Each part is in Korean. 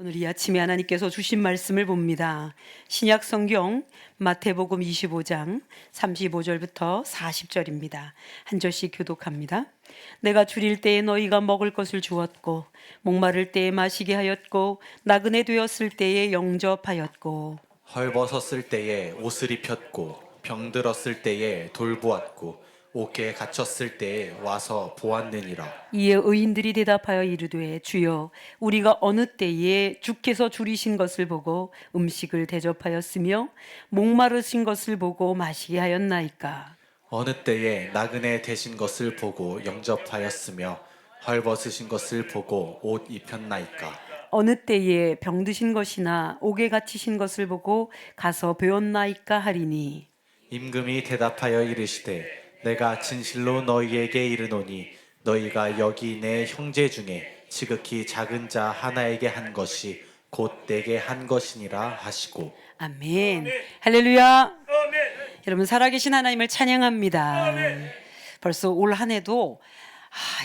오늘 이 아침에 하나님께서 주신 말씀을 봅니다. 신약 성경 마태복음 25장 35절부터 40절입니다. 한 절씩 교독합니다. 내가 줄일 때에 너희가 먹을 것을 주었고 목마를 때에 마시게 하였고 나그네 되었을 때에 영접하였고 헐벗었을 때에 옷을 입혔고 병들었을 때에 돌보았고 옥에 갇혔을 때에 와서 보았느니라. 이에 의인들이 대답하여 이르되 주여 우리가 어느 때에 주께서 줄이신 것을 보고 음식을 대접하였으며 목마르신 것을 보고 마시게 하였나이까. 어느 때에 나그네 되신 것을 보고 영접하였으며 헐벗으신 것을 보고 옷 입혔나이까. 어느 때에 병드신 것이나 옥에 갇히신 것을 보고 가서 배웠나이까 하리니 임금이 대답하여 이르시되 내가 진실로 너희에게 이르노니 너희가 여기 내 형제 중에 지극히 작은 자 하나에게 한 것이 곧 내게 한 것이니라 하시고. 아멘. 할렐루야. 여러분 살아계신 하나님을 찬양합니다. 벌써 올 한 해도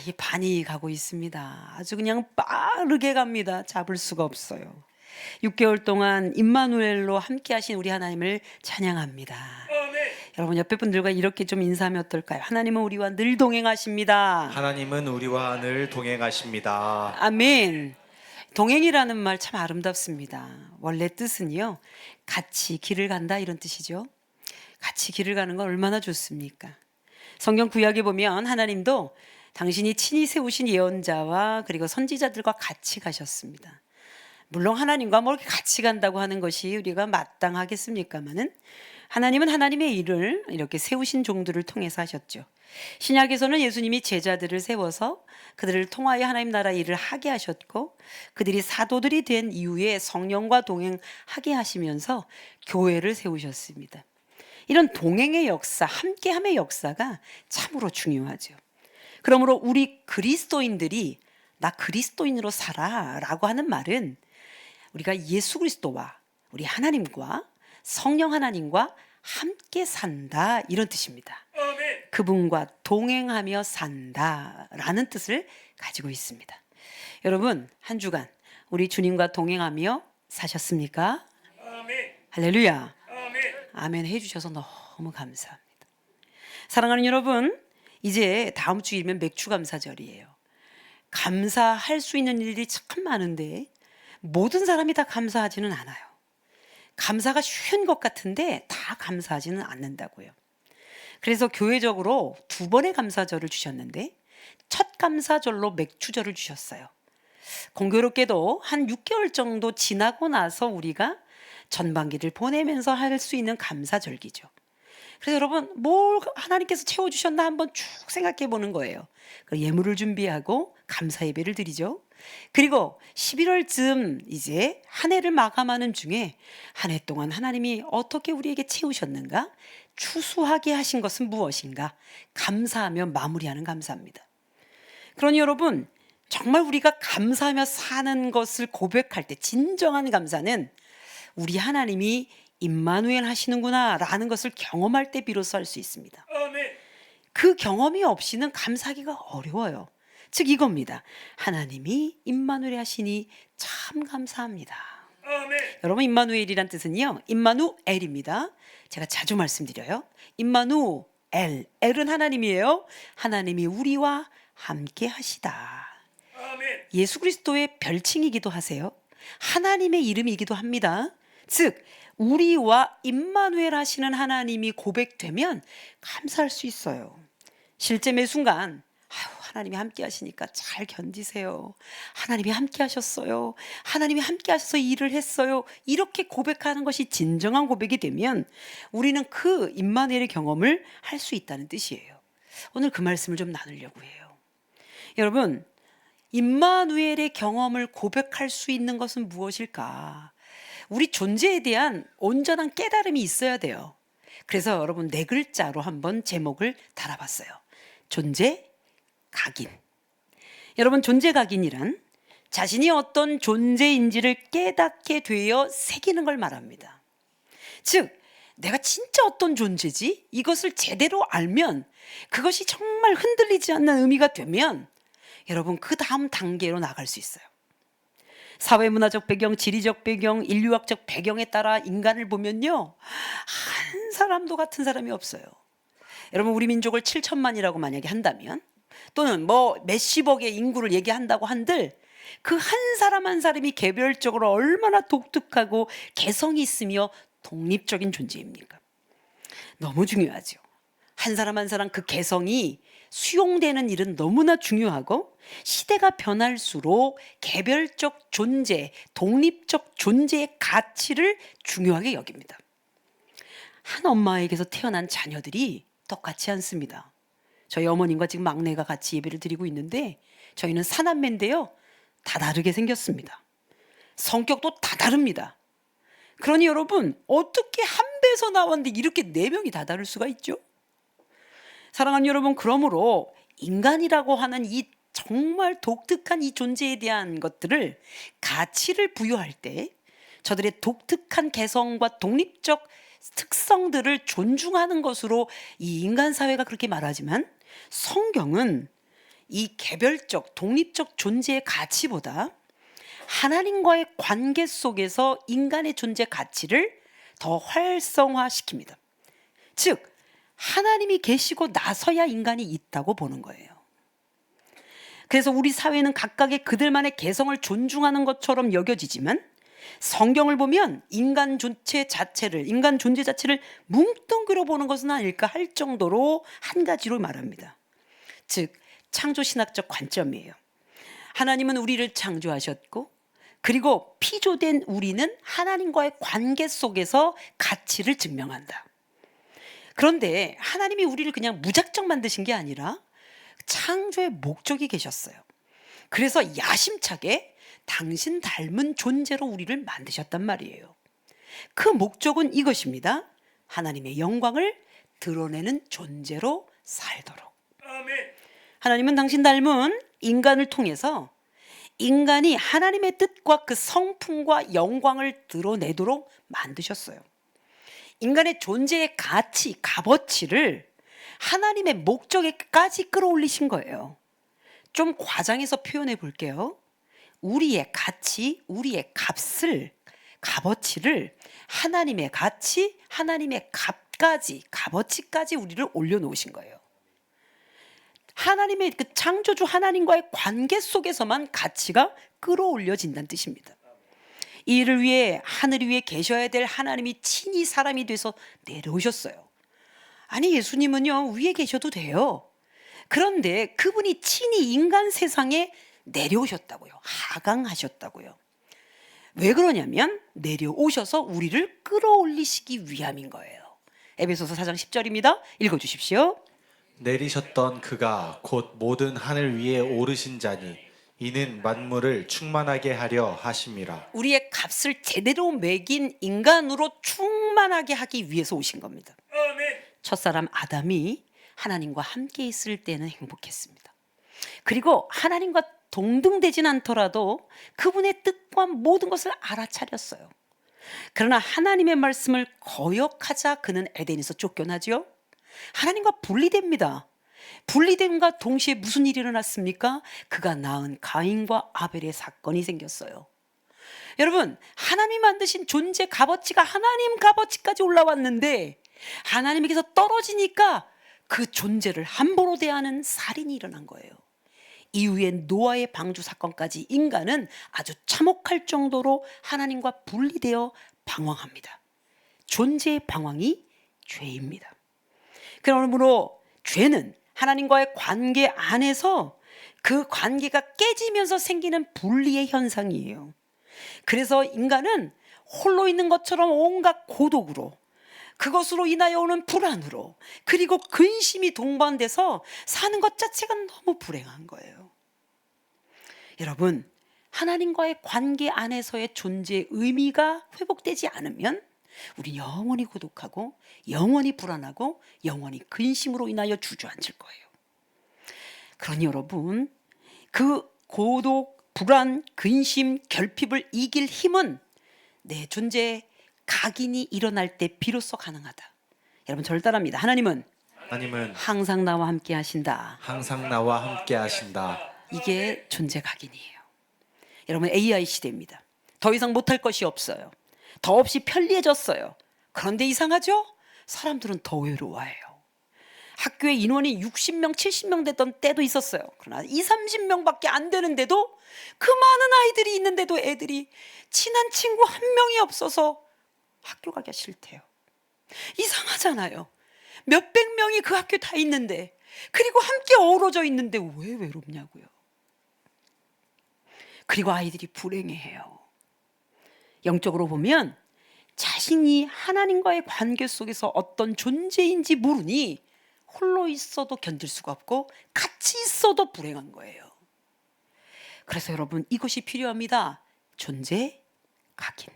이 반이 가고 있습니다. 아주 그냥 빠르게 갑니다. 잡을 수가 없어요. 6개월 동안 임마누엘로 함께 하신 우리 하나님을 찬양합니다. 여러분 옆에 분들과 이렇게 좀 인사하면 어떨까요? 하나님은 우리와 늘 동행하십니다. 하나님은 우리와 늘 동행하십니다. 아멘. 동행이라는 말 참 아름답습니다. 원래 뜻은요, 같이 길을 간다 이런 뜻이죠. 같이 길을 가는 건 얼마나 좋습니까? 성경 구약에 보면 하나님도 당신이 친히 세우신 예언자와 그리고 선지자들과 같이 가셨습니다. 물론 하나님과 뭐 이렇게 같이 간다고 하는 것이 우리가 마땅하겠습니까마는 하나님은 하나님의 일을 이렇게 세우신 종들을 통해서 하셨죠. 신약에서는 예수님이 제자들을 세워서 그들을 통하여 하나님 나라 일을 하게 하셨고 그들이 사도들이 된 이후에 성령과 동행하게 하시면서 교회를 세우셨습니다. 이런 동행의 역사, 함께함의 역사가 참으로 중요하죠. 그러므로 우리 그리스도인들이 나 그리스도인으로 살아라고 하는 말은 우리가 예수 그리스도와 우리 하나님과 성령 하나님과 함께 산다 이런 뜻입니다. 그분과 동행하며 산다라는 뜻을 가지고 있습니다. 여러분 한 주간 우리 주님과 동행하며 사셨습니까? 할렐루야. 아멘 해주셔서 너무 감사합니다. 사랑하는 여러분, 이제 다음 주이면 맥주감사절이에요. 감사할 수 있는 일이 참 많은데 모든 사람이 다 감사하지는 않아요. 감사가 쉬운 것 같은데 다 감사하지는 않는다고요. 그래서 교회적으로 2번의 감사절을 주셨는데 첫 감사절로 맥주절을 주셨어요. 공교롭게도 한 6개월 정도 지나고 나서 우리가 전반기를 보내면서 할 수 있는 감사절기죠. 그래서 여러분 뭘 하나님께서 채워주셨나 한번 쭉 생각해 보는 거예요. 예물을 준비하고 감사 예배를 드리죠. 그리고 11월쯤 이제 한 해를 마감하는 중에 한 해 동안 하나님이 어떻게 우리에게 채우셨는가? 추수하게 하신 것은 무엇인가? 감사하며 마무리하는 감사입니다. 그러니 여러분 정말 우리가 감사하며 사는 것을 고백할 때 진정한 감사는 우리 하나님이 임마누엘 하시는구나 라는 것을 경험할 때 비로소 할 수 있습니다. 그 경험이 없이는 감사하기가 어려워요. 즉 이겁니다. 하나님이 임마누엘 하시니 참 감사합니다. 여러분 임마누엘이란 뜻은요, 임마누엘입니다. 제가 자주 말씀드려요. 임마누엘, 엘은 하나님이에요. 하나님이 우리와 함께 하시다. 예수 그리스도의 별칭이기도 하세요. 하나님의 이름이기도 합니다. 즉 우리와 임마누엘 하시는 하나님이 고백되면 감사할 수 있어요. 실제 매 순간 하나님이 함께 하시니까 잘 견디세요. 하나님이 함께 하셨어요. 하나님이 함께 하셔서 일을 했어요. 이렇게 고백하는 것이 진정한 고백이 되면 우리는 그 임마누엘의 경험을 할 수 있다는 뜻이에요. 오늘 그 말씀을 좀 나누려고 해요. 여러분 임마누엘의 경험을 고백할 수 있는 것은 무엇일까? 우리 존재에 대한 온전한 깨달음이 있어야 돼요. 그래서 여러분 4글자로 한번 제목을 달아봤어요. 존재 각인. 여러분 존재 각인이란 자신이 어떤 존재인지를 깨닫게 되어 새기는 걸 말합니다. 즉 내가 진짜 어떤 존재지? 이것을 제대로 알면 그것이 정말 흔들리지 않는 의미가 되면 여러분 그 다음 단계로 나갈 수 있어요. 사회문화적 배경, 지리적 배경, 인류학적 배경에 따라 인간을 보면요, 한 사람도 같은 사람이 없어요. 여러분, 우리 민족을 7천만이라고 만약에 한다면, 또는 뭐 몇십억의 인구를 얘기한다고 한들 그 한 사람 한 사람이 개별적으로 얼마나 독특하고 개성이 있으며 독립적인 존재입니까? 너무 중요하죠. 한 사람 한 사람 그 개성이 수용되는 일은 너무나 중요하고, 시대가 변할수록 개별적 존재, 독립적 존재의 가치를 중요하게 여깁니다. 한 엄마에게서 태어난 자녀들이 똑같지 않습니다. 저희 어머님과 지금 막내가 같이 예배를 드리고 있는데, 저희는 사남매인데요, 다 다르게 생겼습니다. 성격도 다 다릅니다. 그러니 여러분, 어떻게 한 배에서 나왔는데 이렇게 네 명이 다 다를 수가 있죠? 사랑하는 여러분, 그러므로 인간이라고 하는 이 정말 독특한 이 존재에 대한 것들을, 가치를 부여할 때 저들의 독특한 개성과 독립적 특성들을 존중하는 것으로 이 인간 사회가 그렇게 말하지만, 성경은 이 개별적 독립적 존재의 가치보다 하나님과의 관계 속에서 인간의 존재 가치를 더 활성화시킵니다. 즉, 하나님이 계시고 나서야 인간이 있다고 보는 거예요. 그래서 우리 사회는 각각의 그들만의 개성을 존중하는 것처럼 여겨지지만, 성경을 보면 인간 존재 자체를 뭉뚱그려 보는 것은 아닐까 할 정도로 한 가지로 말합니다. 즉, 창조신학적 관점이에요. 하나님은 우리를 창조하셨고, 그리고 피조된 우리는 하나님과의 관계 속에서 가치를 증명한다. 그런데 하나님이 우리를 그냥 무작정 만드신 게 아니라 창조의 목적이 계셨어요. 그래서 야심차게 당신 닮은 존재로 우리를 만드셨단 말이에요. 그 목적은 이것입니다. 하나님의 영광을 드러내는 존재로 살도록. 하나님은 당신 닮은 인간을 통해서 인간이 하나님의 뜻과 그 성품과 영광을 드러내도록 만드셨어요. 인간의 존재의 가치, 값어치를 하나님의 목적에까지 끌어올리신 거예요. 좀 과장해서 표현해 볼게요. 우리의 가치, 우리의 값을, 값어치를 하나님의 가치, 하나님의 값어치까지 우리를 올려놓으신 거예요. 하나님의 그 창조주 하나님과의 관계 속에서만 가치가 끌어올려진다는 뜻입니다. 이 일을 위해 하늘 위에 계셔야 될 하나님이 친히 사람이 돼서 내려오셨어요. 아니, 예수님은요, 위에 계셔도 돼요. 그런데 그분이 친히 인간 세상에 내려오셨다고요. 하강하셨다고요. 왜 그러냐면 내려오셔서 우리를 끌어올리시기 위함인 거예요. 에베소서 4장 10절입니다. 읽어주십시오. 내리셨던 그가 곧 모든 하늘 위에 오르신 자니 이는 만물을 충만하게 하려 하심이라. 우리의 값을 제대로 매긴 인간으로 충만하게 하기 위해서 오신 겁니다. 첫사람 아담이 하나님과 함께 있을 때는 행복했습니다. 그리고 하나님과 동등되진 않더라도 그분의 뜻과 모든 것을 알아차렸어요. 그러나 하나님의 말씀을 거역하자 그는 에덴에서 쫓겨나죠. 하나님과 분리됩니다. 분리됨과 동시에 무슨 일이 일어났습니까? 그가 낳은 가인과 아벨의 사건이 생겼어요. 여러분, 하나님이 만드신 존재 값어치가 하나님 값어치까지 올라왔는데 하나님에게서 떨어지니까 그 존재를 함부로 대하는 살인이 일어난 거예요. 이후에 노아의 방주 사건까지 인간은 아주 참혹할 정도로 하나님과 분리되어 방황합니다. 존재의 방황이 죄입니다. 그러므로 죄는 하나님과의 관계 안에서 그 관계가 깨지면서 생기는 분리의 현상이에요. 그래서 인간은 홀로 있는 것처럼 온갖 고독으로, 그것으로 인하여 오는 불안으로, 그리고 근심이 동반돼서 사는 것 자체가 너무 불행한 거예요. 여러분, 하나님과의 관계 안에서의 존재의 의미가 회복되지 않으면 우리 영원히 고독하고 영원히 불안하고 영원히 근심으로 인하여 주저앉을 거예요. 그러니 여러분, 그 고독, 불안, 근심, 결핍을 이길 힘은 내 존재에 각인이 일어날 때 비로소 가능하다. 여러분, 저를 따라합니다. 하나님은 항상 나와 함께 하신다. 항상 나와 함께 하신다. 이게 존재 각인이에요. 여러분 AI 시대입니다. 더 이상 못할 것이 없어요. 더없이 편리해졌어요. 그런데 이상하죠? 사람들은 더 외로워해요. 학교에 인원이 60명, 70명 됐던 때도 있었어요. 그러나 20, 30명밖에 안 되는데도 그 많은 아이들이 있는데도 애들이 친한 친구 한 명이 없어서 학교 가기가 싫대요. 이상하잖아요. 몇백 명이 그 학교에 다 있는데, 그리고 함께 어우러져 있는데 왜 외롭냐고요. 그리고 아이들이 불행해해요. 영적으로 보면 자신이 하나님과의 관계 속에서 어떤 존재인지 모르니 홀로 있어도 견딜 수가 없고 같이 있어도 불행한 거예요. 그래서 여러분 이것이 필요합니다. 존재 각인.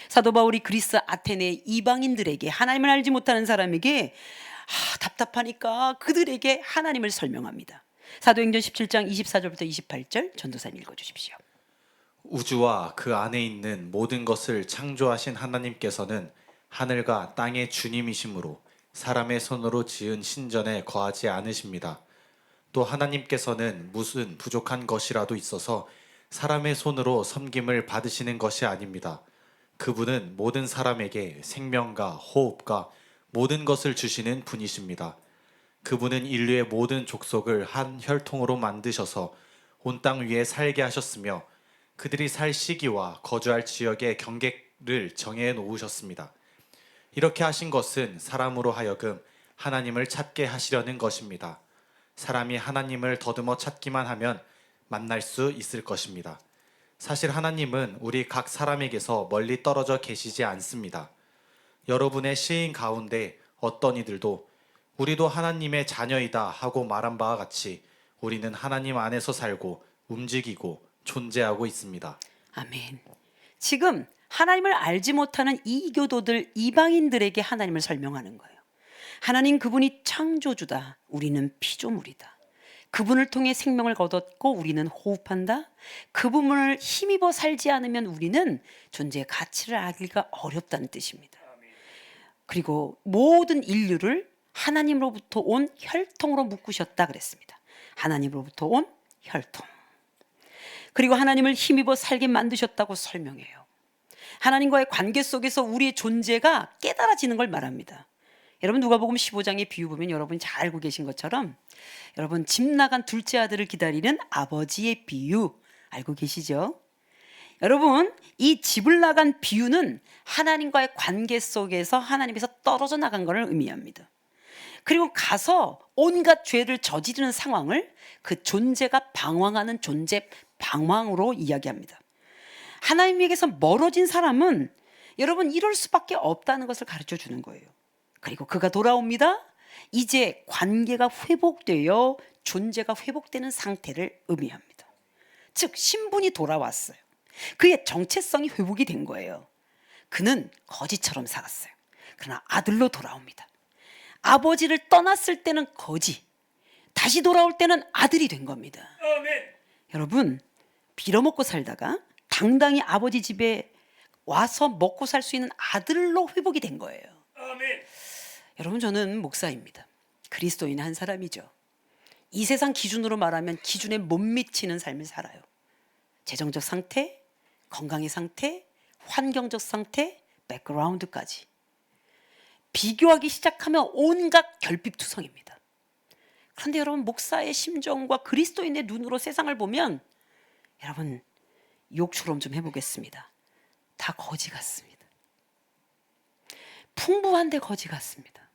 사도 바울이 그리스 아테네 이방인들에게, 하나님을 알지 못하는 사람에게 답답하니까 그들에게 하나님을 설명합니다. 사도행전 17장 24절부터 28절 전도사님 읽어주십시오. 우주와 그 안에 있는 모든 것을 창조하신 하나님께서는 하늘과 땅의 주님이시므로 사람의 손으로 지은 신전에 거하지 않으십니다. 또 하나님께서는 무슨 부족한 것이라도 있어서 사람의 손으로 섬김을 받으시는 것이 아닙니다. 그분은 모든 사람에게 생명과 호흡과 모든 것을 주시는 분이십니다. 그분은 인류의 모든 족속을 한 혈통으로 만드셔서 온 땅 위에 살게 하셨으며 그들이 살 시기와 거주할 지역의 경계를 정해 놓으셨습니다. 이렇게 하신 것은 사람으로 하여금 하나님을 찾게 하시려는 것입니다. 사람이 하나님을 더듬어 찾기만 하면 만날 수 있을 것입니다. 사실 하나님은 우리 각 사람에게서 멀리 떨어져 계시지 않습니다. 여러분의 시인 가운데 어떤 이들도 우리도 하나님의 자녀이다 하고 말한 바와 같이 우리는 하나님 안에서 살고 움직이고 존재하고 있습니다. 아멘. 지금 하나님을 알지 못하는 이교도들, 이방인들에게 하나님을 설명하는 거예요. 하나님 그분이 창조주다. 우리는 피조물이다. 그분을 통해 생명을 거뒀고 우리는 호흡한다. 그분을 힘입어 살지 않으면 우리는 존재의 가치를 알기가 어렵다는 뜻입니다. 그리고 모든 인류를 하나님으로부터 온 혈통으로 묶으셨다 그랬습니다. 하나님으로부터 온 혈통. 그리고 하나님을 힘입어 살게 만드셨다고 설명해요. 하나님과의 관계 속에서 우리의 존재가 깨달아지는 걸 말합니다. 여러분 누가복음 15장의 비유 보면 여러분이 잘 알고 계신 것처럼 여러분 집 나간 둘째 아들을 기다리는 아버지의 비유 알고 계시죠? 여러분 이 집을 나간 비유는 하나님과의 관계 속에서 하나님에서 떨어져 나간 것을 의미합니다. 그리고 가서 온갖 죄를 저지르는 상황을 그 존재가 방황하는 존재 방황으로 이야기합니다. 하나님에게서 멀어진 사람은 여러분 이럴 수밖에 없다는 것을 가르쳐 주는 거예요. 그리고 그가 돌아옵니다. 이제 관계가 회복되어 존재가 회복되는 상태를 의미합니다. 즉 신분이 돌아왔어요. 그의 정체성이 회복이 된 거예요. 그는 거지처럼 살았어요. 그러나 아들로 돌아옵니다. 아버지를 떠났을 때는 거지, 다시 돌아올 때는 아들이 된 겁니다. 아멘. 여러분 빌어먹고 살다가 당당히 아버지 집에 와서 먹고 살 수 있는 아들로 회복이 된 거예요. 아멘. 여러분 저는 목사입니다. 그리스도인 한 사람이죠. 이 세상 기준으로 말하면 기준에 못 미치는 삶을 살아요. 재정적 상태, 건강의 상태, 환경적 상태, 백그라운드까지 비교하기 시작하면 온갖 결핍투성입니다. 그런데 여러분 목사의 심정과 그리스도인의 눈으로 세상을 보면 여러분 욕처럼 좀 해보겠습니다. 다 거지 같습니다. 풍부한데 거지 같습니다.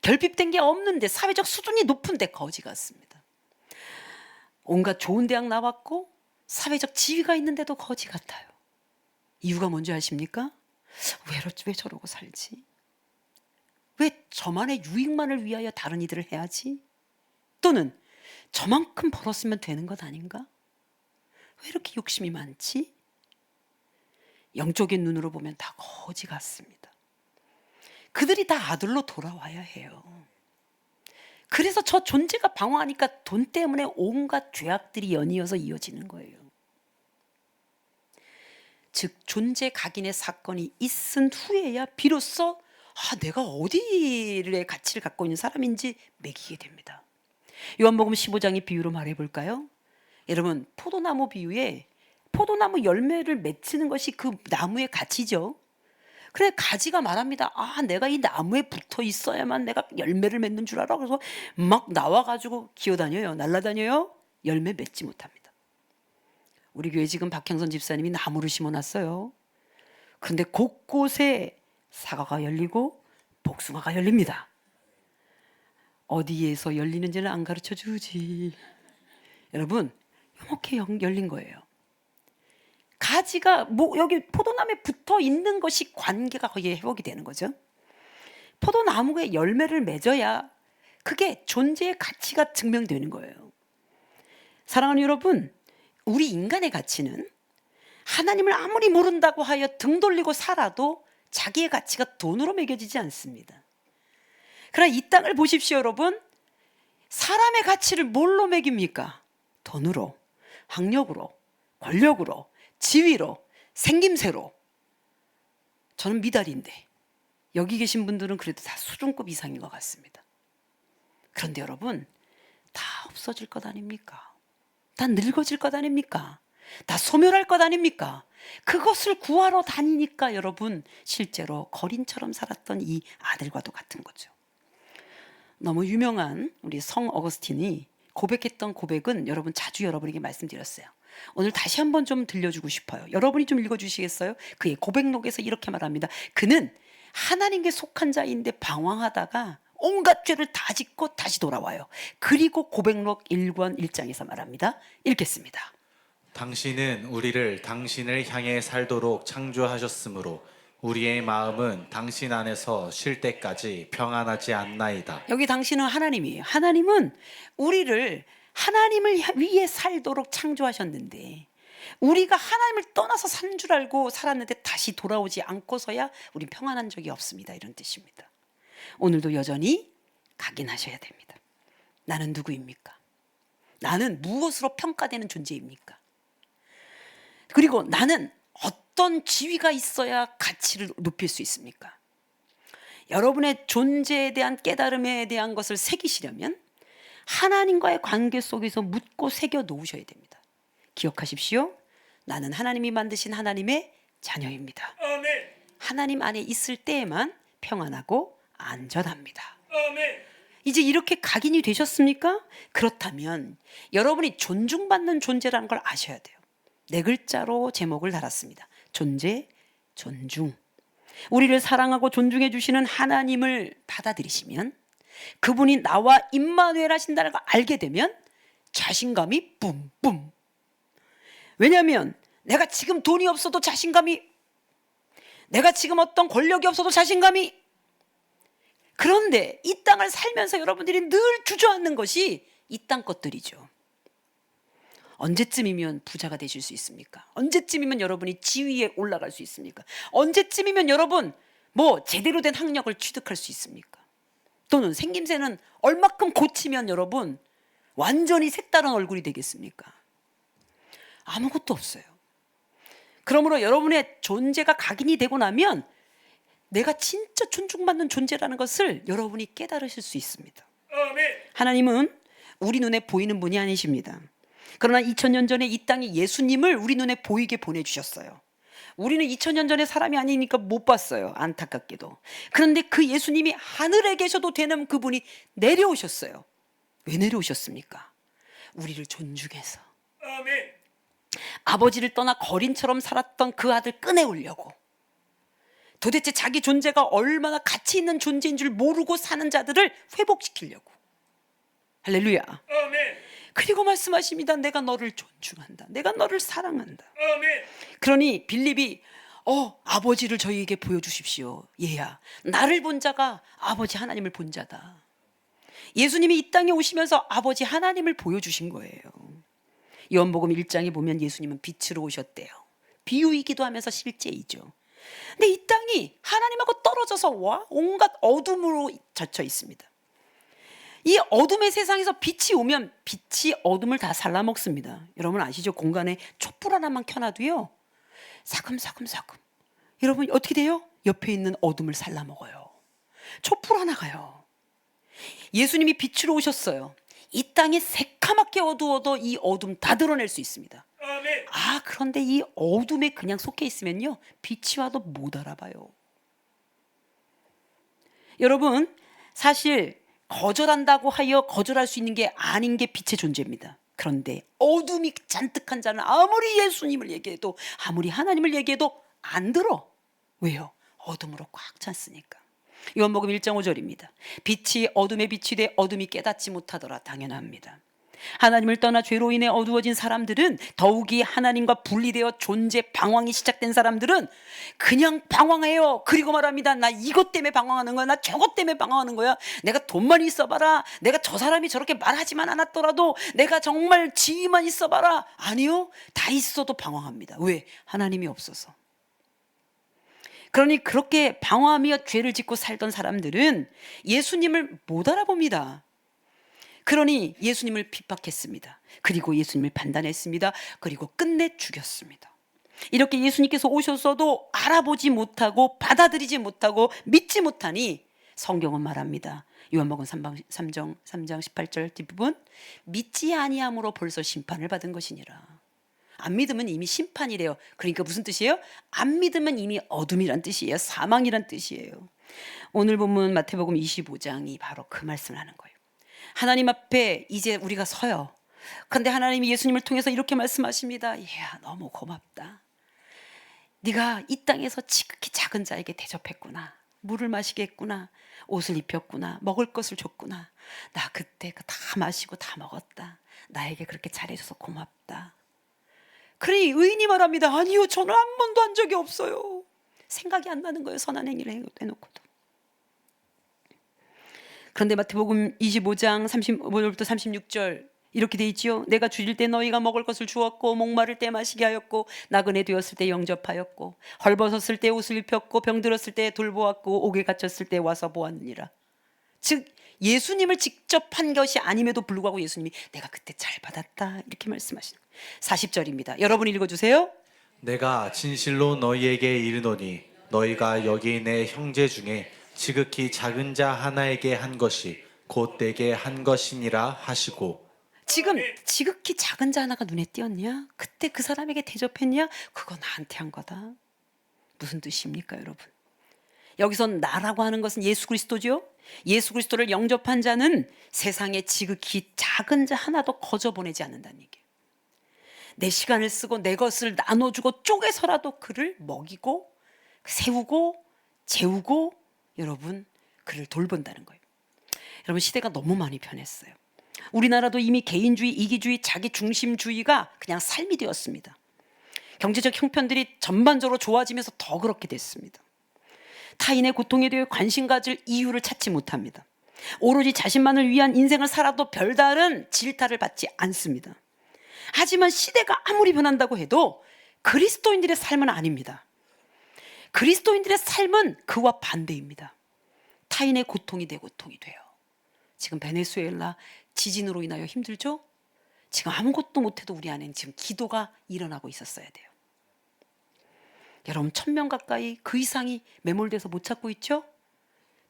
결핍된 게 없는데 사회적 수준이 높은데 거지 같습니다. 온갖 좋은 대학 나왔고 사회적 지위가 있는데도 거지 같아요. 이유가 뭔지 아십니까? 왜 저러고 살지? 왜 저만의 유익만을 위하여 다른 이들을 해야지? 또는 저만큼 벌었으면 되는 것 아닌가? 왜 이렇게 욕심이 많지? 영적인 눈으로 보면 다 거지 같습니다. 그들이 다 아들로 돌아와야 해요. 그래서 저 존재가 방황하니까 돈 때문에 온갖 죄악들이 연이어서 이어지는 거예요. 즉 존재 각인의 사건이 있은 후에야 비로소 내가 어디의 가치를 갖고 있는 사람인지 매기게 됩니다. 요한복음 15장의 비유로 말해볼까요? 여러분, 포도나무 비유에 포도나무 열매를 맺히는 것이 그 나무의 가치죠. 그래, 가지가 말합니다. 아, 내가 이 나무에 붙어 있어야만 내가 열매를 맺는 줄 알아. 그래서 막 나와가지고 기어다녀요. 날아다녀요. 열매 맺지 못합니다. 우리 교회 지금 박형선 집사님이 나무를 심어놨어요. 그런데 곳곳에 사과가 열리고 복숭아가 열립니다. 어디에서 열리는지는 안 가르쳐 주지. 여러분, 이렇게 열린 거예요. 가지가 여기 포도나무에 붙어 있는 것이 관계가 거기에 회복이 되는 거죠. 포도나무에 열매를 맺어야 그게 존재의 가치가 증명되는 거예요. 사랑하는 여러분, 우리 인간의 가치는 하나님을 아무리 모른다고 하여 등 돌리고 살아도 자기의 가치가 돈으로 매겨지지 않습니다. 그러나 이 땅을 보십시오, 여러분. 사람의 가치를 뭘로 매깁니까? 돈으로, 학력으로, 권력으로, 지위로, 생김새로. 저는 미달인데 여기 계신 분들은 그래도 다 수준급 이상인 것 같습니다. 그런데 여러분, 다 없어질 것 아닙니까? 다 늙어질 것 아닙니까? 다 소멸할 것 아닙니까? 그것을 구하러 다니니까 여러분, 실제로 거린처럼 살았던 이 아들과도 같은 거죠. 너무 유명한 우리 성 어거스틴이 고백했던 고백은 여러분 자주 여러분에게 말씀드렸어요. 오늘 다시 한번 좀 들려주고 싶어요. 여러분이 좀 읽어주시겠어요? 그의 고백록에서 이렇게 말합니다. 그는 하나님께 속한 자인데 방황하다가 온갖 죄를 다 짓고 다시 돌아와요. 그리고 고백록 1권 1장에서 말합니다. 읽겠습니다. 당신은 우리를 당신을 향해 살도록 창조하셨으므로 우리의 마음은 당신 안에서 쉴 때까지 평안하지 않나이다. 여기 당신은 하나님이에요. 하나님은 우리를 하나님을 위해 살도록 창조하셨는데 우리가 하나님을 떠나서 산 줄 알고 살았는데 다시 돌아오지 않고서야 우린 평안한 적이 없습니다. 이런 뜻입니다. 오늘도 여전히 각인하셔야 됩니다. 나는 누구입니까? 나는 무엇으로 평가되는 존재입니까? 그리고 나는 어떤 지위가 있어야 가치를 높일 수 있습니까? 여러분의 존재에 대한 깨달음에 대한 것을 새기시려면 하나님과의 관계 속에서 묻고 새겨 놓으셔야 됩니다. 기억하십시오. 나는 하나님이 만드신 하나님의 자녀입니다. 아멘. 하나님 안에 있을 때에만 평안하고 안전합니다. 아멘. 이제 이렇게 각인이 되셨습니까? 그렇다면 여러분이 존중받는 존재라는 걸 아셔야 돼요. 네 글자로 제목을 달았습니다. 존재, 존중. 우리를 사랑하고 존중해 주시는 하나님을 받아들이시면, 그분이 나와 임마누엘 하신다는 걸 알게 되면 자신감이 뿜뿜. 왜냐하면 내가 지금 돈이 없어도 자신감이, 내가 지금 어떤 권력이 없어도 자신감이. 그런데 이 땅을 살면서 여러분들이 늘 주저앉는 것이 이 땅 것들이죠. 언제쯤이면 부자가 되실 수 있습니까? 언제쯤이면 여러분이 지위에 올라갈 수 있습니까? 언제쯤이면 여러분 제대로 된 학력을 취득할 수 있습니까? 또는 생김새는 얼마큼 고치면 여러분 완전히 색다른 얼굴이 되겠습니까? 아무것도 없어요. 그러므로 여러분의 존재가 각인이 되고 나면 내가 진짜 존중받는 존재라는 것을 여러분이 깨달으실 수 있습니다. 아멘. 하나님은 우리 눈에 보이는 분이 아니십니다. 그러나 2000년 전에 이 땅에 예수님을 우리 눈에 보이게 보내주셨어요. 우리는 2000년 전에 사람이 아니니까 못 봤어요. 안타깝게도. 그런데 그 예수님이 하늘에 계셔도 되는 그분이 내려오셨어요. 왜 내려오셨습니까? 우리를 존중해서. 아멘. 아버지를 떠나 거린처럼 살았던 그 아들 꺼내오려고. 도대체 자기 존재가 얼마나 가치 있는 존재인 줄 모르고 사는 자들을 회복시키려고. 할렐루야. 아멘. 그리고 말씀하십니다. 내가 너를 존중한다. 내가 너를 사랑한다. 아멘. 그러니 빌립이 아버지를 저희에게 보여주십시오. 얘야, 나를 본 자가 아버지 하나님을 본 자다. 예수님이 이 땅에 오시면서 아버지 하나님을 보여주신 거예요. 요한복음 1장에 보면 예수님은 빛으로 오셨대요. 비유이기도 하면서 실제이죠. 근데 이 땅이 하나님하고 떨어져서 온갖 어둠으로 젖혀 있습니다. 이 어둠의 세상에서 빛이 오면 빛이 어둠을 다 살라먹습니다. 여러분 아시죠? 공간에 촛불 하나만 켜놔도요, 사금사금사금. 여러분 어떻게 돼요? 옆에 있는 어둠을 살라먹어요. 촛불 하나가요. 예수님이 빛으로 오셨어요. 이 땅이 새카맣게 어두워도 이 어둠 다 드러낼 수 있습니다. 아, 그런데 이 어둠에 그냥 속해 있으면요, 빛이 와도 못 알아봐요. 여러분, 사실 거절한다고 하여 거절할 수 있는 게 아닌 게 빛의 존재입니다. 그런데 어둠이 잔뜩한 자는 아무리 예수님을 얘기해도, 아무리 하나님을 얘기해도 안 들어. 왜요? 어둠으로 꽉 찼으니까. 요한복음 1장 5절입니다. 빛이 어둠에 빛이 돼 어둠이 깨닫지 못하더라. 당연합니다. 하나님을 떠나 죄로 인해 어두워진 사람들은, 더욱이 하나님과 분리되어 존재 방황이 시작된 사람들은 그냥 방황해요. 그리고 말합니다. 나 이것 때문에 방황하는 거야. 나 저것 때문에 방황하는 거야. 내가 돈만 있어봐라. 내가 저 사람이 저렇게 말하지만 않았더라도 내가 정말 지위만 있어봐라. 아니요, 다 있어도 방황합니다. 왜? 하나님이 없어서. 그러니 그렇게 방황하며 죄를 짓고 살던 사람들은 예수님을 못 알아봅니다. 그러니 예수님을 핍박했습니다. 그리고 예수님을 판단했습니다. 그리고 끝내 죽였습니다. 이렇게 예수님께서 오셨어도 알아보지 못하고 받아들이지 못하고 믿지 못하니 성경은 말합니다. 요한복음 3장 18절 뒷부분, 믿지 아니함으로 벌써 심판을 받은 것이니라. 안 믿으면 이미 심판이래요. 그러니까 무슨 뜻이에요? 안 믿으면 이미 어둠이란 뜻이에요. 사망이란 뜻이에요. 오늘 본문 마태복음 25장이 바로 그 말씀을 하는 거예요. 하나님 앞에 이제 우리가 서요. 그런데 하나님이 예수님을 통해서 이렇게 말씀하십니다. 야, 너무 고맙다. 네가 이 땅에서 지극히 작은 자에게 대접했구나. 물을 마시게 했구나. 옷을 입혔구나. 먹을 것을 줬구나. 나 그때 다 마시고 다 먹었다. 나에게 그렇게 잘해줘서 고맙다. 그러니 의인이 말합니다. 아니요, 저는 한 번도 한 적이 없어요. 생각이 안 나는 거예요. 선한 행위를 해놓고도. 그런데 마태복음 25장 35절부터 36절 이렇게 돼 있지요. 내가 줄일 때 너희가 먹을 것을 주었고, 목마를 때 마시게 하였고, 나그네 되었을 때 영접하였고, 헐벗었을 때 옷을 입혔고, 병들었을 때 돌보았고, 옥에 갇혔을 때 와서 보았느니라. 즉 예수님을 직접 한 것이 아님에도 불구하고 예수님이 내가 그때 잘 받았다 이렇게 말씀하시는 거예요. 40절입니다. 여러분 읽어주세요. 내가 진실로 너희에게 이르노니 너희가 여기 내 형제 중에 지극히 작은 자 하나에게 한 것이 곧 내게 한 것이니라 하시고. 지금 지극히 작은 자 하나가 눈에 띄었냐? 그때 그 사람에게 대접했냐? 그거 나한테 한 거다. 무슨 뜻입니까, 여러분? 여기선 나라고 하는 것은 예수 그리스도죠. 예수 그리스도를 영접한 자는 세상에 지극히 작은 자 하나도 거저 보내지 않는다는 얘기예요. 내 시간을 쓰고 내 것을 나눠주고 쪼개서라도 그를 먹이고 세우고 재우고 여러분 그를 돌본다는 거예요. 여러분, 시대가 너무 많이 변했어요. 우리나라도 이미 개인주의, 이기주의, 자기중심주의가 그냥 삶이 되었습니다. 경제적 형편들이 전반적으로 좋아지면서 더 그렇게 됐습니다. 타인의 고통에 대해 관심 가질 이유를 찾지 못합니다. 오로지 자신만을 위한 인생을 살아도 별다른 질타를 받지 않습니다. 하지만 시대가 아무리 변한다고 해도 그리스도인들의 삶은 아닙니다. 그리스도인들의 삶은 그와 반대입니다. 타인의 고통이 내 고통이 돼요. 지금 베네수엘라 지진으로 인하여 힘들죠? 지금 아무것도 못해도 우리 안에는 지금 기도가 일어나고 있었어야 돼요. 여러분, 1000명 가까이 그 이상이 매몰돼서 못 찾고 있죠?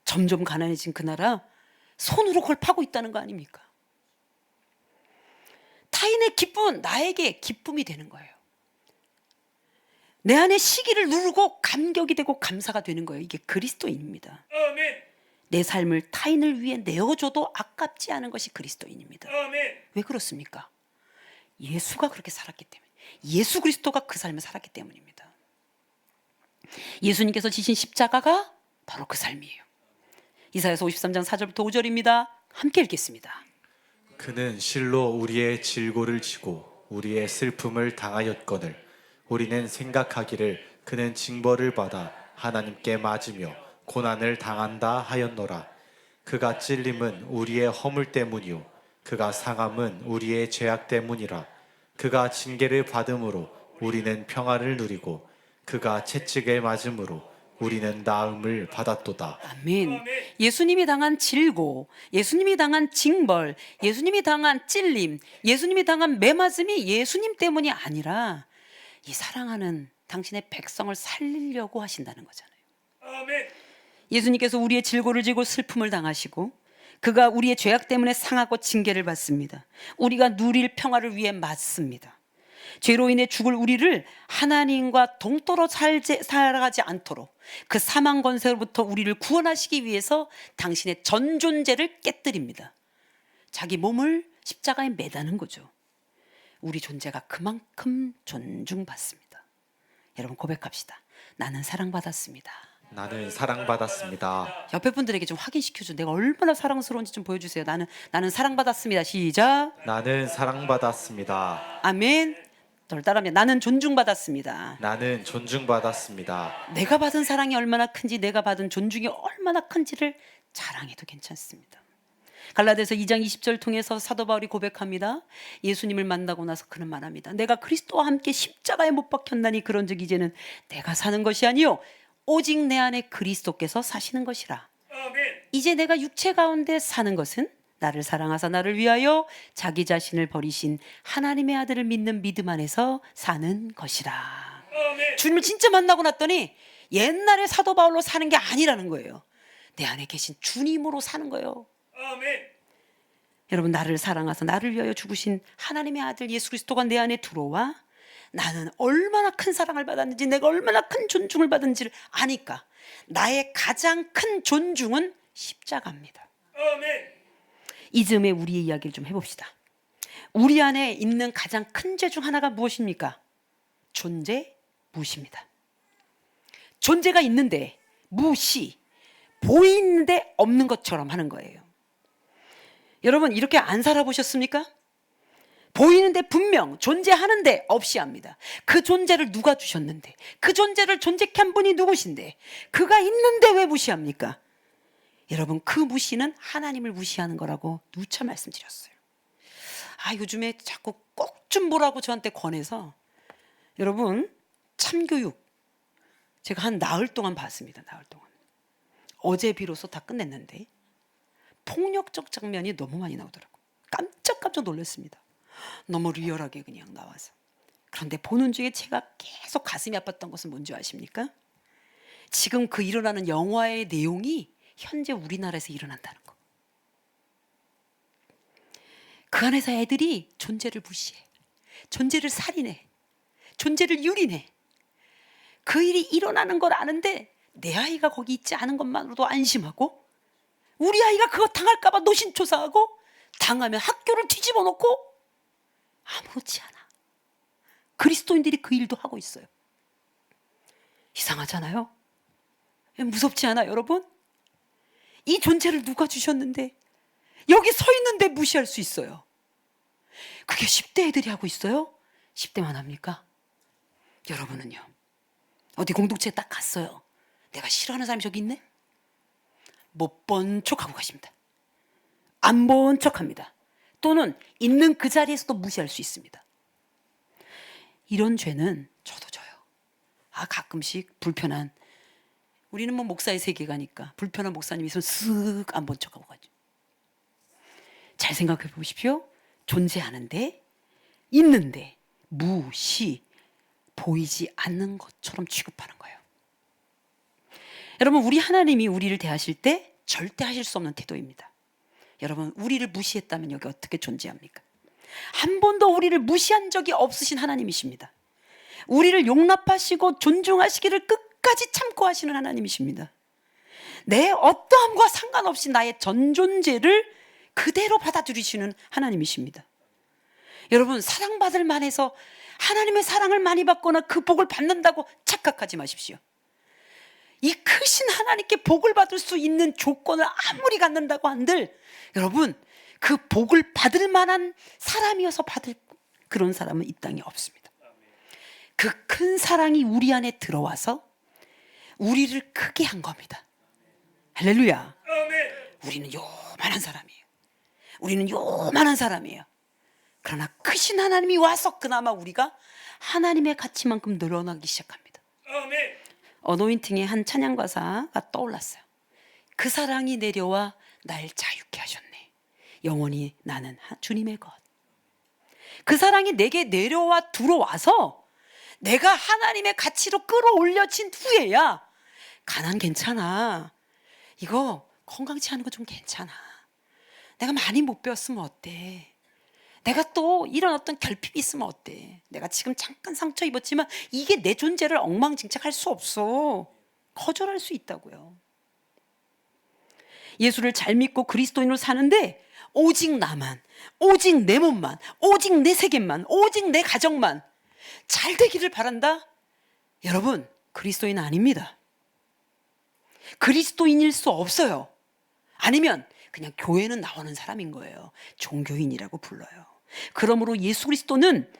점점 가난해진 그 나라 손으로 그걸 파고 있다는 거 아닙니까? 타인의 기쁨은 나에게 기쁨이 되는 거예요. 내 안에 시기를 누르고 감격이 되고 감사가 되는 거예요. 이게 그리스도인입니다. 아멘. 내 삶을 타인을 위해 내어줘도 아깝지 않은 것이 그리스도인입니다. 아멘. 왜 그렇습니까? 예수가 그렇게 살았기 때문에, 예수 그리스도가 그 삶을 살았기 때문입니다. 예수님께서 지신 십자가가 바로 그 삶이에요. 이사야서 53장 4절부터 5절입니다. 함께 읽겠습니다. 그는 실로 우리의 질고를 지고 우리의 슬픔을 당하였거늘 우리는 생각하기를 그는 징벌을 받아 하나님께 맞으며 고난을 당한다 하였노라. 그가 찔림은 우리의 허물 때문이요 그가 상함은 우리의 죄악 때문이라. 그가 징계를 받음으로 우리는 평안을 누리고 그가 채찍에 맞음으로 우리는 나음을 받았도다. 아멘. 예수님이 당한 질고, 예수님이 당한 징벌, 예수님이 당한 찔림, 예수님이 당한 매맞음이 예수님 때문이 아니라 이 사랑하는 당신의 백성을 살리려고 하신다는 거잖아요. 아멘. 예수님께서 우리의 질고를 지고 슬픔을 당하시고 그가 우리의 죄악 때문에 상하고 징계를 받습니다. 우리가 누릴 평화를 위해 맞습니다. 죄로 인해 죽을 우리를 하나님과 동떨어 살아가지 않도록 그 사망 권세로부터 우리를 구원하시기 위해서 당신의 전 존재를 깨뜨립니다. 자기 몸을 십자가에 매다는 거죠. 우리 존재가 그만큼 존중받습니다. 여러분 고백합시다. 나는 사랑받았습니다. 나는 사랑받았습니다. 옆에 분들에게 좀 확인시켜줘. 내가 얼마나 사랑스러운지 좀 보여주세요. 나는 사랑받았습니다. 시작. 나는 사랑받았습니다. 아멘. 널 따라합니다. 나는 존중받았습니다. 나는 존중받았습니다. 내가 받은 사랑이 얼마나 큰지, 내가 받은 존중이 얼마나 큰지를 자랑해도 괜찮습니다. 갈라디아서 2장 20절 통해서 사도 바울이 고백합니다. 예수님을 만나고 나서 그는 말합니다. 내가 그리스도와 함께 십자가에 못 박혔나니 그런즉 이제는 내가 사는 것이 아니요 오직 내 안에 그리스도께서 사시는 것이라. 이제 내가 육체 가운데 사는 것은 나를 사랑하사 나를 위하여 자기 자신을 버리신 하나님의 아들을 믿는 믿음 안에서 사는 것이라. 주님을 진짜 만나고 났더니 옛날에 사도 바울로 사는 게 아니라는 거예요. 내 안에 계신 주님으로 사는 거예요. 여러분, 나를 사랑하사 나를 위하여 죽으신 하나님의 아들 예수 그리스도가 내 안에 들어와 나는 얼마나 큰 사랑을 받았는지, 내가 얼마나 큰 존중을 받은지를 아니까 나의 가장 큰 존중은 십자가입니다. 이 즈음에 우리의 이야기를 좀 해봅시다. 우리 안에 있는 가장 큰 죄 중 하나가 무엇입니까? 존재 무시입니다. 존재가 있는데 무시, 보이는데 없는 것처럼 하는 거예요. 여러분, 이렇게 안 살아보셨습니까? 보이는데 분명, 존재하는데 없이 합니다. 그 존재를 누가 주셨는데, 그 존재를 존재케 한 분이 누구신데, 그가 있는데 왜 무시합니까? 여러분, 그 무시는 하나님을 무시하는 거라고 누차 말씀드렸어요. 요즘에 자꾸 꼭 좀 보라고 저한테 권해서, 여러분, 참교육 제가 한 나흘 동안 봤습니다. 나흘 동안. 어제 비로소 다 끝냈는데 폭력적 장면이 너무 많이 나오더라고요. 깜짝 놀랐습니다. 너무 리얼하게 그냥 나와서. 그런데 보는 중에 제가 계속 가슴이 아팠던 것은 뭔지 아십니까? 지금 그 일어나는 영화의 내용이 현재 우리나라에서 일어난다는 거. 그 안에서 애들이 존재를 무시해, 존재를 살인해, 존재를 유린해. 그 일이 일어나는 걸 아는데 내 아이가 거기 있지 않은 것만으로도 안심하고, 우리 아이가 그거 당할까 봐 노심초사하고, 당하면 학교를 뒤집어 놓고 아무렇지 않아. 그리스도인들이 그 일도 하고 있어요. 이상하잖아요? 무섭지 않아요, 여러분? 이 존재를 누가 주셨는데 여기 서 있는데 무시할 수 있어요. 그게 10대 애들이 하고 있어요? 10대만 합니까? 여러분은요? 어디 공동체에 딱 갔어요. 내가 싫어하는 사람이 저기 있네? 못 본 척하고 가십니다. 안 본 척합니다. 또는 있는 그 자리에서도 무시할 수 있습니다. 이런 죄는 저도 져요. 가끔씩 불편한, 우리는 뭐 목사의 세계가니까 불편한 목사님이 있으면 쓱 안 본 척하고 가죠. 잘 생각해 보십시오. 존재하는데, 있는데 무시, 보이지 않는 것처럼 취급하는 거예요. 여러분, 우리 하나님이 우리를 대하실 때 절대 하실 수 없는 태도입니다. 여러분, 우리를 무시했다면 여기 어떻게 존재합니까? 한 번도 우리를 무시한 적이 없으신 하나님이십니다. 우리를 용납하시고 존중하시기를 끝까지 참고 하시는 하나님이십니다. 내 어떠함과 상관없이 나의 전 존재를 그대로 받아들이시는 하나님이십니다. 여러분, 사랑받을 만해서 하나님의 사랑을 많이 받거나 그 복을 받는다고 착각하지 마십시오. 이 크신 하나님께 복을 받을 수 있는 조건을 아무리 갖는다고 한들, 여러분, 그 복을 받을 만한 사람이어서 받을 그런 사람은 이 땅에 없습니다. 그 큰 사랑이 우리 안에 들어와서 우리를 크게 한 겁니다. 할렐루야. 우리는 요만한 사람이에요. 우리는 요만한 사람이에요. 그러나 크신 하나님이 와서 그나마 우리가 하나님의 가치만큼 늘어나기 시작합니다. 어노인팅의 한 찬양 가사가 떠올랐어요. 그 사랑이 내려와 날 자유케 하셨네. 영원히 나는 주님의 것. 그 사랑이 내게 내려와 들어와서 내가 하나님의 가치로 끌어올려진 후에야 가난 괜찮아, 이거 건강치 않은 거 좀 괜찮아, 내가 많이 못 배웠으면 어때? 내가 또 이런 어떤 결핍이 있으면 어때? 내가 지금 잠깐 상처 입었지만 이게 내 존재를 엉망진창할 수 없어. 거절할 수 있다고요. 예수를 잘 믿고 그리스도인으로 사는데 오직 나만, 오직 내 몸만, 오직 내 세계만, 오직 내 가정만 잘 되기를 바란다? 여러분, 그리스도인 아닙니다. 그리스도인일 수 없어요. 아니면 그냥 교회는 나오는 사람인 거예요. 종교인이라고 불러요. 그러므로 예수 그리스도는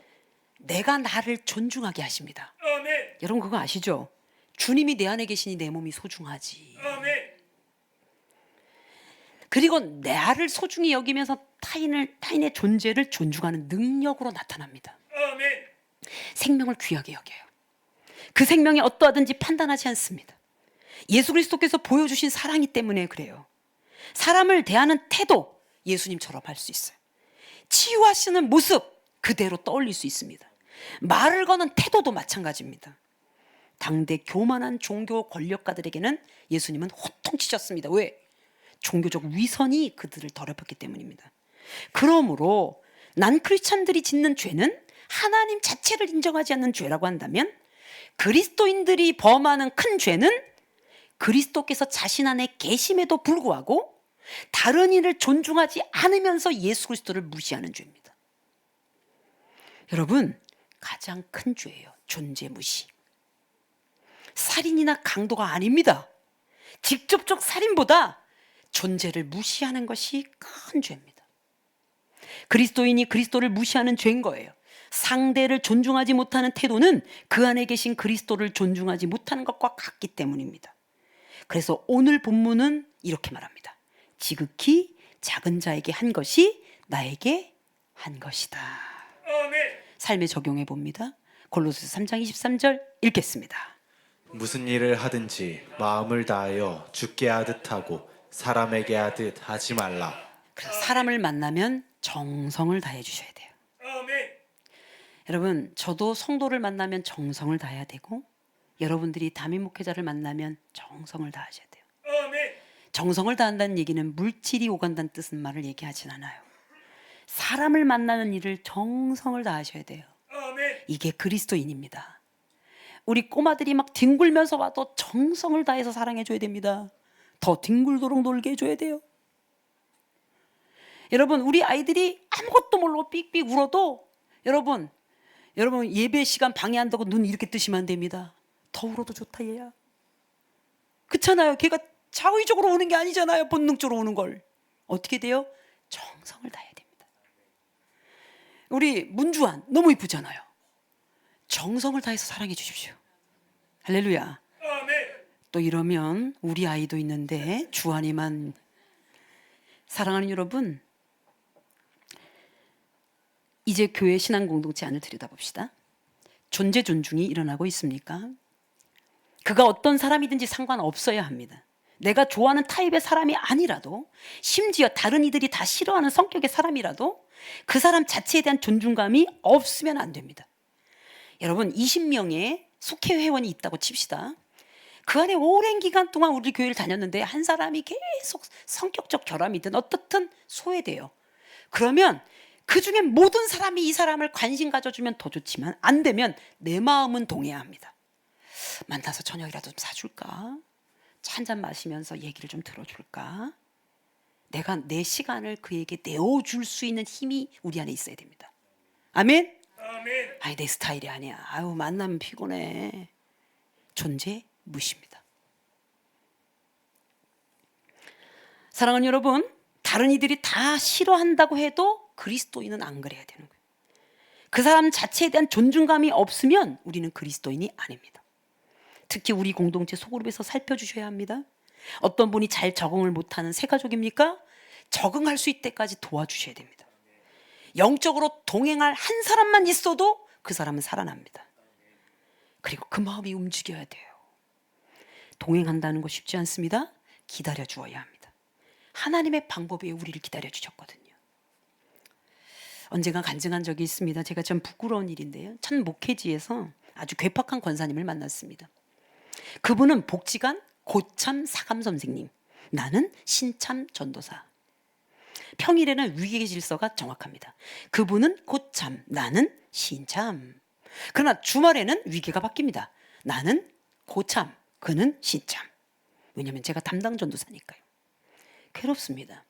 내가 나를 존중하게 하십니다. 아멘. 여러분 그거 아시죠? 주님이 내 안에 계시니 내 몸이 소중하지. 아멘. 그리고 나를 소중히 여기면서 타인의 존재를 존중하는 능력으로 나타납니다. 아멘. 생명을 귀하게 여겨요. 그 생명이 어떠하든지 판단하지 않습니다. 예수 그리스도께서 보여주신 사랑이 때문에 그래요. 사람을 대하는 태도 예수님처럼 할 수 있어요. 치유하시는 모습 그대로 떠올릴 수 있습니다. 말을 거는 태도도 마찬가지입니다. 당대 교만한 종교 권력가들에게는 예수님은 호통치셨습니다. 왜? 종교적 위선이 그들을 더럽혔기 때문입니다. 그러므로 난 크리스찬들이 짓는 죄는 하나님 자체를 인정하지 않는 죄라고 한다면 그리스도인들이 범하는 큰 죄는 그리스도께서 자신 안에 계심에도 불구하고 다른 이를 존중하지 않으면서 예수 그리스도를 무시하는 죄입니다. 여러분, 가장 큰 죄예요. 존재 무시. 살인이나 강도가 아닙니다. 직접적 살인보다 존재를 무시하는 것이 큰 죄입니다. 그리스도인이 그리스도를 무시하는 죄인 거예요. 상대를 존중하지 못하는 태도는 그 안에 계신 그리스도를 존중하지 못하는 것과 같기 때문입니다. 그래서 오늘 본문은 이렇게 말합니다. 지극히 작은 자에게 한 것이 나에게 한 것이다. 아멘. 삶에 적용해 봅니다. 골로새서 3장 23절 읽겠습니다. 무슨 일을 하든지 마음을 다하여 주께 하듯 하고 사람에게 하듯 하지 말라. 그래서 사람을 만나면 정성을 다해 주셔야 돼요. 아멘. 여러분, 저도 성도를 만나면 정성을 다해야 되고 여러분들이 담임 목회자를 만나면 정성을 다하셔야 돼요. 아멘. 정성을 다한다는 얘기는 물질이 오간다는 뜻은 말을 얘기하진 않아요. 사람을 만나는 일을 정성을 다하셔야 돼요. 아멘. 이게 그리스도인입니다. 우리 꼬마들이 막 뒹굴면서 와도 정성을 다해서 사랑해줘야 됩니다. 더 뒹굴도록 놀게 해줘야 돼요. 여러분, 우리 아이들이 아무것도 모르고 삑삑 울어도 여러분 예배 시간 방해한다고 눈 이렇게 뜨시면 안 됩니다. 더 울어도 좋다 얘야. 그렇잖아요. 걔가 자의적으로 우는 게 아니잖아요. 본능적으로 우는 걸. 어떻게 돼요? 정성을 다해야 됩니다. 우리 문주환 너무 이쁘잖아요. 정성을 다해서 사랑해 주십시오. 할렐루야. 아멘. 또 이러면 우리 아이도 있는데 주환이만. 사랑하는 여러분, 이제 교회 신앙 공동체 안을 들여다봅시다. 존재 존중이 일어나고 있습니까? 그가 어떤 사람이든지 상관없어야 합니다. 내가 좋아하는 타입의 사람이 아니라도, 심지어 다른 이들이 다 싫어하는 성격의 사람이라도 그 사람 자체에 대한 존중감이 없으면 안 됩니다. 여러분, 20명의 속회 회원이 있다고 칩시다. 그 안에 오랜 기간 동안 우리 교회를 다녔는데 한 사람이 계속 성격적 결함이든 어떻든 소외돼요. 그러면 그 중에 모든 사람이 이 사람을 관심 가져주면 더 좋지만 안 되면 내 마음은 동해야 합니다. 만나서 저녁이라도 좀 사줄까? 차 한잔 마시면서 얘기를 좀 들어줄까? 내가 내 시간을 그에게 내어줄 수 있는 힘이 우리 안에 있어야 됩니다. 아멘? 아멘. 아니 내 스타일이 아니야. 아유 만나면 피곤해. 존재 무시입니다. 사랑하는 여러분, 다른 이들이 다 싫어한다고 해도 그리스도인은 안 그래야 되는 거예요. 그 사람 자체에 대한 존중감이 없으면 우리는 그리스도인이 아닙니다. 특히 우리 공동체 소그룹에서 살펴주셔야 합니다. 어떤 분이 잘 적응을 못하는 새 가족입니까? 적응할 수 있을 때까지 도와주셔야 됩니다. 영적으로 동행할 한 사람만 있어도 그 사람은 살아납니다. 그리고 그 마음이 움직여야 돼요. 동행한다는 거 쉽지 않습니다. 기다려 주어야 합니다. 하나님의 방법에 우리를 기다려 주셨거든요. 언젠가 간증한 적이 있습니다. 제가 좀 부끄러운 일인데요. 천 목회지에서 아주 괴팍한 권사님을 만났습니다. 그분은 복지관 고참 사감 선생님, 나는 신참 전도사. 평일에는 위계 질서가 정확합니다. 그분은 고참, 나는 신참. 그러나 주말에는 위계가 바뀝니다. 나는 고참, 그는 신참. 왜냐하면 제가 담당 전도사니까요. 괴롭습니다.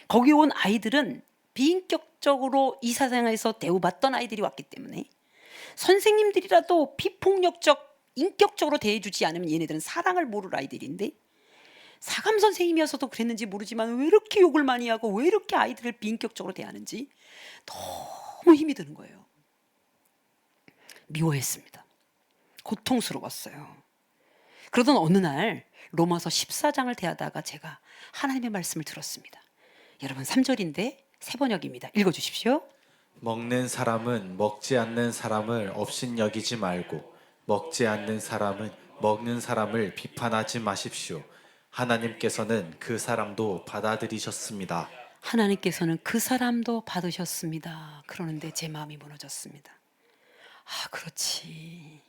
거기 온 아이들은 비인격적으로 이 세상에서 대우받던 아이들이 왔기 때문에 선생님들이라도 비폭력적, 인격적으로 대해주지 않으면 얘네들은 사랑을 모를 아이들인데 사감 선생님이어서도 그랬는지 모르지만 왜 이렇게 욕을 많이 하고 왜 이렇게 아이들을 비인격적으로 대하는지 너무 힘이 드는 거예요. 미워했습니다. 고통스러웠어요. 그러던 어느 날 로마서 14장을 대하다가 제가 하나님의 말씀을 들었습니다. 여러분 3절인데 세번역입니다. 읽어주십시오. 먹는 사람은 먹지 않는 사람을 업신여기지 말고 먹지 않는 사람은 먹는 사람을 비판하지 마십시오. 하나님께서는 그 사람도 받아들이셨습니다. 하나님께서는 그 사람도 받으셨습니다. 그러는데 제 마음이 무너졌습니다. 아, 그렇지.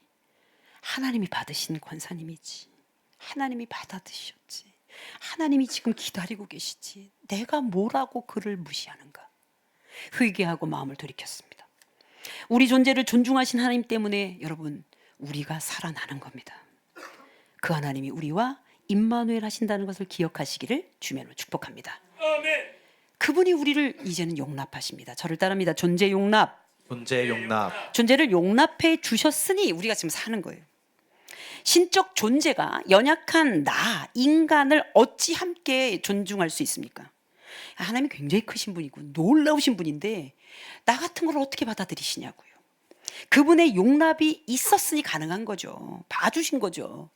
하나님이 받으신 권사님이지. 하나님이 받아드셨지. 하나님이 지금 기다리고 계시지. 내가 뭐라고 그를 무시하는가. 회개하고 마음을 돌이켰습니다. 우리 존재를 존중하신 하나님 때문에 여러분 우리가 살아나는 겁니다. 그 하나님이 우리와 임마누엘 하신다는 것을 기억하시기를 주면으로 축복합니다. 아멘. 그분이 우리를 이제는 용납하십니다. 저를 따릅니다. 존재 용납. 존재 용납. 존재를 용납해 주셨으니 우리가 지금 사는 거예요. 신적 존재가 연약한 나, 인간을 어찌 함께 존중할 수 있습니까? 하나님이 굉장히 크신 분이고 놀라우신 분인데 나 같은 걸 어떻게 받아들이시냐고요. 그분의 용납이 있었으니 가능한 거죠. 봐주신 거죠.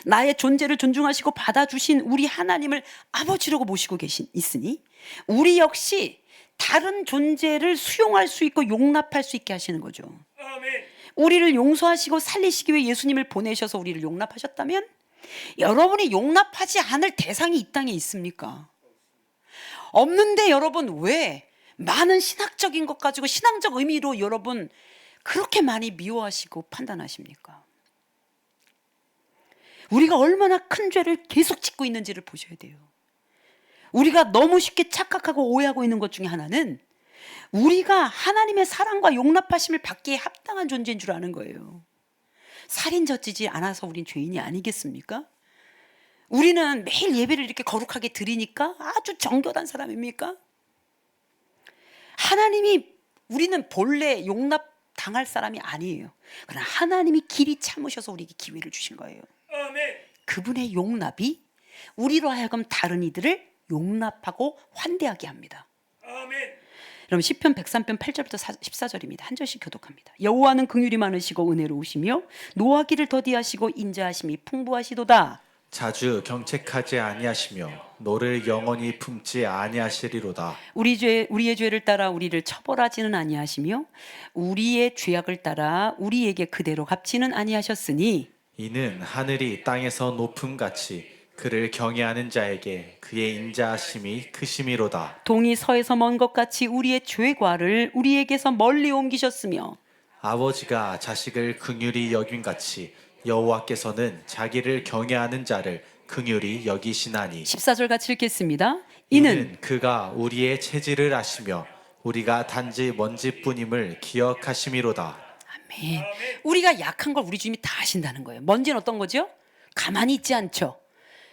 나의 존재를 존중하시고 받아주신 우리 하나님을 아버지라고 모시고 있으니 우리 역시 다른 존재를 수용할 수 있고 용납할 수 있게 하시는 거죠. 아멘. 우리를 용서하시고 살리시기 위해 예수님을 보내셔서 우리를 용납하셨다면 여러분이 용납하지 않을 대상이 이 땅에 있습니까? 없는데 여러분 왜 많은 신학적인 것 가지고 신앙적 의미로 여러분 그렇게 많이 미워하시고 판단하십니까? 우리가 얼마나 큰 죄를 계속 짓고 있는지를 보셔야 돼요. 우리가 너무 쉽게 착각하고 오해하고 있는 것 중에 하나는 우리가 하나님의 사랑과 용납하심을 받기에 합당한 존재인 줄 아는 거예요. 살인 저지지 않아서 우린 죄인이 아니겠습니까? 우리는 매일 예배를 이렇게 거룩하게 드리니까 아주 정결한 사람입니까? 하나님이 우리는 본래 용납 당할 사람이 아니에요. 그러나 하나님이 길이 참으셔서 우리에게 기회를 주신 거예요. 아멘. 그분의 용납이 우리로 하여금 다른 이들을 용납하고 환대하게 합니다. 아멘. 여러분 시편 103편 8절부터 14절입니다. 한 절씩 교독합니다. 여호와는 긍휼이 많으시고 은혜로우시며 노하기를 더디하시고 인자하심이 풍부하시도다. 자주 경책하지 아니하시며 너를 영원히 품지 아니하시리로다. 우리의 죄를 따라 우리를 처벌하지는 아니하시며 우리의 죄악을 따라 우리에게 그대로 갚지는 아니하셨으니 이는 하늘이 땅에서 높음같이 그를 경외하는 자에게 그의 인자하심이 크심이로다. 동이 서에서 먼 것 같이 우리의 죄과를 우리에게서 멀리 옮기셨으며 아버지가 자식을 긍휼히 여김같이 여호와께서는 자기를 경외하는 자를 긍휼히 여기시나니 14절 같이 읽겠습니다. 이는 그가 우리의 체질을 아시며 우리가 단지 먼지뿐임을 기억하심이로다. 아멘. 우리가 약한 걸 우리 주님이 다 아신다는 거예요. 먼지는 어떤 거죠? 가만히 있지 않죠.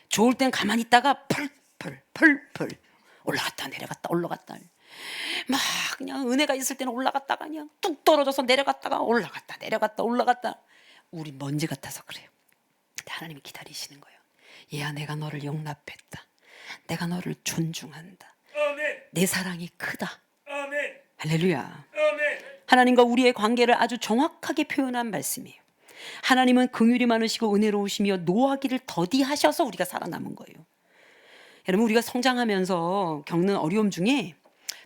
좋을 땐 가만히 있다가 펄펄 올라갔다 내려갔다 올라갔다 막 그냥 은혜가 있을 때는 올라갔다가 그냥 뚝 떨어져서 내려갔다가 올라갔다 내려갔다 올라갔다 우리 먼지 같아서 그래요. 근데 하나님이 기다리시는 거예요. 얘야 내가 너를 용납했다. 내가 너를 존중한다. 아멘. 내 사랑이 크다. 아멘. 할렐루야. 아멘. 하나님과 우리의 관계를 아주 정확하게 표현한 말씀이에요. 하나님은 긍휼이 많으시고 은혜로우시며 노하기를 더디하셔서 우리가 살아남은 거예요. 여러분 우리가 성장하면서 겪는 어려움 중에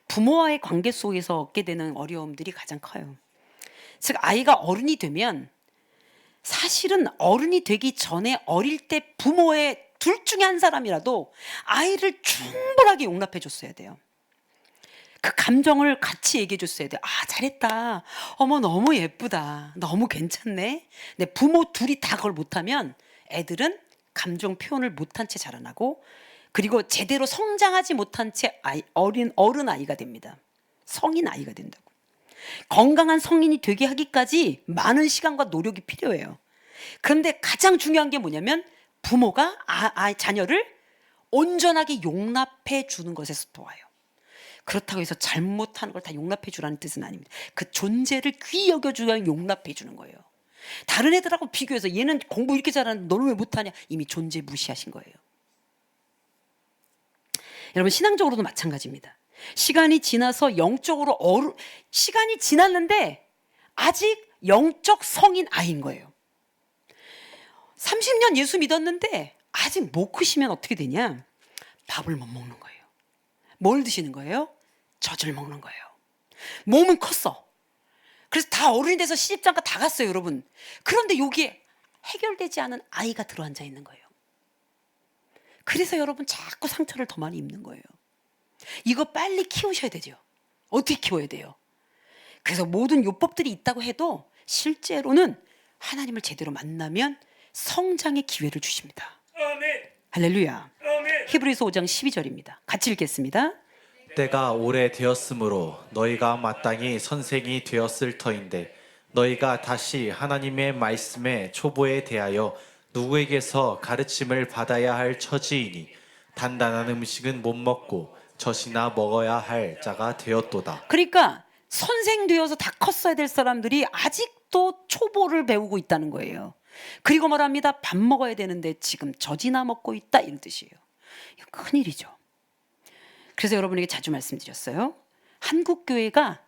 부모와의 관계 속에서 얻게 되는 어려움들이 가장 커요. 즉 아이가 어른이 되면 사실은 어른이 되기 전에 어릴 때 부모의 둘 중에 한 사람이라도 아이를 충분하게 용납해 줬어야 돼요. 그 감정을 같이 얘기해 줬어야 돼. 아 잘했다. 어머 너무 예쁘다. 너무 괜찮네. 근데 부모 둘이 다 그걸 못하면 애들은 감정 표현을 못한 채 자라나고 그리고 제대로 성장하지 못한 채 어른 아이가 됩니다. 성인 아이가 된다고. 건강한 성인이 되게 하기까지 많은 시간과 노력이 필요해요. 그런데 가장 중요한 게 뭐냐면 부모가 자녀를 온전하게 용납해 주는 것에서 도와요. 그렇다고 해서 잘못하는 걸 다 용납해 주라는 뜻은 아닙니다. 그 존재를 귀히 여겨주면 용납해 주는 거예요. 다른 애들하고 비교해서 얘는 공부 이렇게 잘하는데 너는 왜 못하냐? 이미 존재 무시하신 거예요. 여러분 신앙적으로도 마찬가지입니다. 시간이 지나서 시간이 지났는데 아직 영적 성인 아이인 거예요. 30년 예수 믿었는데 아직 못 크시면 어떻게 되냐? 밥을 못 먹는 거예요. 뭘 드시는 거예요? 젖을 먹는 거예요. 몸은 컸어. 그래서 다 어른이 돼서 시집장가 다 갔어요, 여러분. 그런데 여기에 해결되지 않은 아이가 들어앉아 있는 거예요. 그래서 여러분 자꾸 상처를 더 많이 입는 거예요. 이거 빨리 키우셔야 되죠. 어떻게 키워야 돼요? 그래서 모든 요법들이 있다고 해도 실제로는 하나님을 제대로 만나면 성장의 기회를 주십니다. 아멘. 할렐루야. 아멘. 히브리서 5장 12절입니다. 같이 읽겠습니다. 때가 오래 되었으므로 너희가 마땅히 선생이 되었을 터인데 너희가 다시 하나님의 말씀의 초보에 대하여 누구에게서 가르침을 받아야 할 처지이니 단단한 음식은 못 먹고 젖이나 먹어야 할 자가 되었도다. 그러니까 선생 되어서 다 컸어야 될 사람들이 아직도 초보를 배우고 있다는 거예요. 그리고 말합니다. 밥 먹어야 되는데 지금 젖이나 먹고 있다 이런 뜻이에요. 이거 큰일이죠. 그래서 여러분에게 자주 말씀드렸어요. 한국 교회가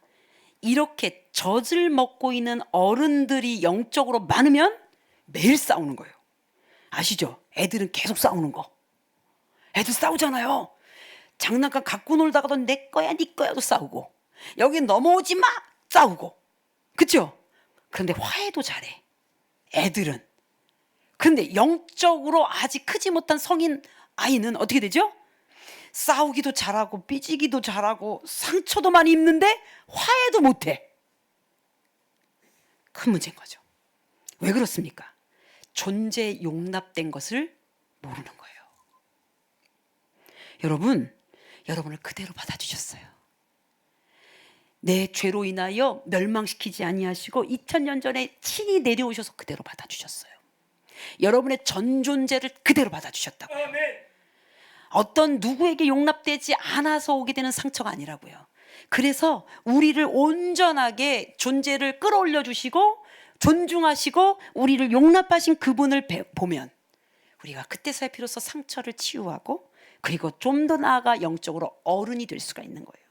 이렇게 젖을 먹고 있는 어른들이 영적으로 많으면 매일 싸우는 거예요. 아시죠? 애들은 계속 싸우는 거. 애들 싸우잖아요. 장난감 갖고 놀다가도 내 거야 네 거야도 싸우고 여기 넘어오지 마 싸우고 그렇죠? 그런데 화해도 잘해 애들은. 그런데 영적으로 아직 크지 못한 성인 아이는 어떻게 되죠? 싸우기도 잘하고 삐지기도 잘하고 상처도 많이 입는데 화해도 못해. 큰 문제인 거죠. 왜 그렇습니까? 존재 용납된 것을 모르는 거예요. 여러분을 그대로 받아주셨어요. 내 죄로 인하여 멸망시키지 아니하시고 2000년 전에 친히 내려오셔서 그대로 받아주셨어요. 여러분의 전 존재를 그대로 받아주셨다고요. 아멘. 어떤 누구에게 용납되지 않아서 오게 되는 상처가 아니라고요. 그래서 우리를 온전하게 존재를 끌어올려 주시고 존중하시고 우리를 용납하신 그분을 보면 우리가 그때서야 비로소 상처를 치유하고 그리고 좀 더 나아가 영적으로 어른이 될 수가 있는 거예요.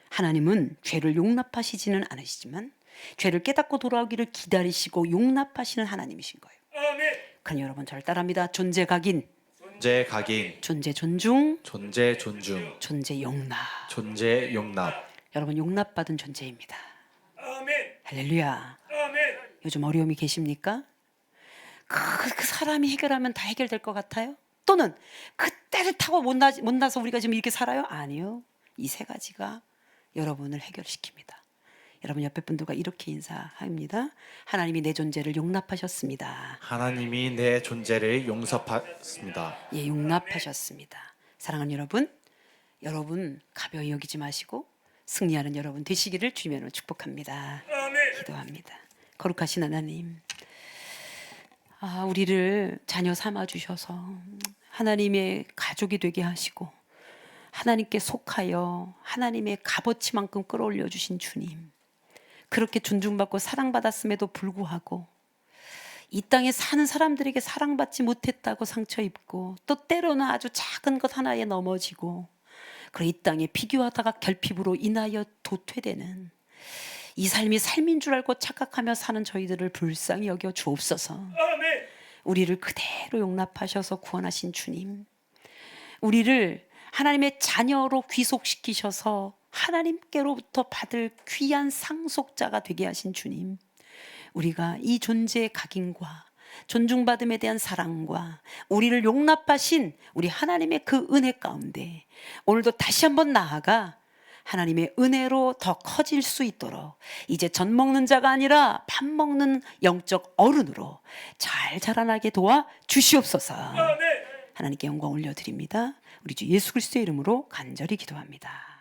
하나님은 죄를 용납하시지는 않으시지만 죄를 깨닫고 돌아오기를 기다리시고 용납하시는 하나님이신 거예요. 아멘. 그럼 여러분 저를 따라합니다. 존재 각인, 존재 각인, 존재 존중, 존재 존중, 존재 용납. 존재 용납. 여러분 용납받은 존재입니다. 아멘. 할렐루야. 아멘. 요즘 어려움이 계십니까? 그 사람이 해결하면 다 해결될 것 같아요? 또는 그때를 타고 못나서 우리가 지금 이렇게 살아요? 아니요. 이 세 가지가 여러분을 해결시킵니다. 여러분 옆에 분들과 이렇게 인사합니다. 하나님이 내 존재를 용납하셨습니다. 하나님이 내 존재를 용서하셨습니다. 예, 용납하셨습니다. 사랑하는 여러분 가벼이 여기지 마시고 승리하는 여러분 되시기를 주님으로 축복합니다. 아멘. 기도합니다. 거룩하신 하나님, 우리를 자녀 삼아 주셔서 하나님의 가족이 되게 하시고 하나님께 속하여 하나님의 값어치만큼 끌어올려 주신 주님, 그렇게 존중받고 사랑받았음에도 불구하고 이 땅에 사는 사람들에게 사랑받지 못했다고 상처 입고 또 때로는 아주 작은 것 하나에 넘어지고 그리고 이 땅에 비교하다가 결핍으로 인하여 도태되는 이 삶이 삶인 줄 알고 착각하며 사는 저희들을 불쌍히 여겨 주옵소서. 아멘. 우리를 그대로 용납하셔서 구원하신 주님, 우리를 하나님의 자녀로 귀속시키셔서 하나님께로부터 받을 귀한 상속자가 되게 하신 주님, 우리가 이 존재의 각인과 존중받음에 대한 사랑과 우리를 용납하신 우리 하나님의 그 은혜 가운데 오늘도 다시 한번 나아가 하나님의 은혜로 더 커질 수 있도록 이제 젖 먹는 자가 아니라 밥 먹는 영적 어른으로 잘 자라나게 도와 주시옵소서. 아멘. 하나님께 영광 올려드립니다. 우리 주 예수 그리스도의 이름으로 간절히 기도합니다.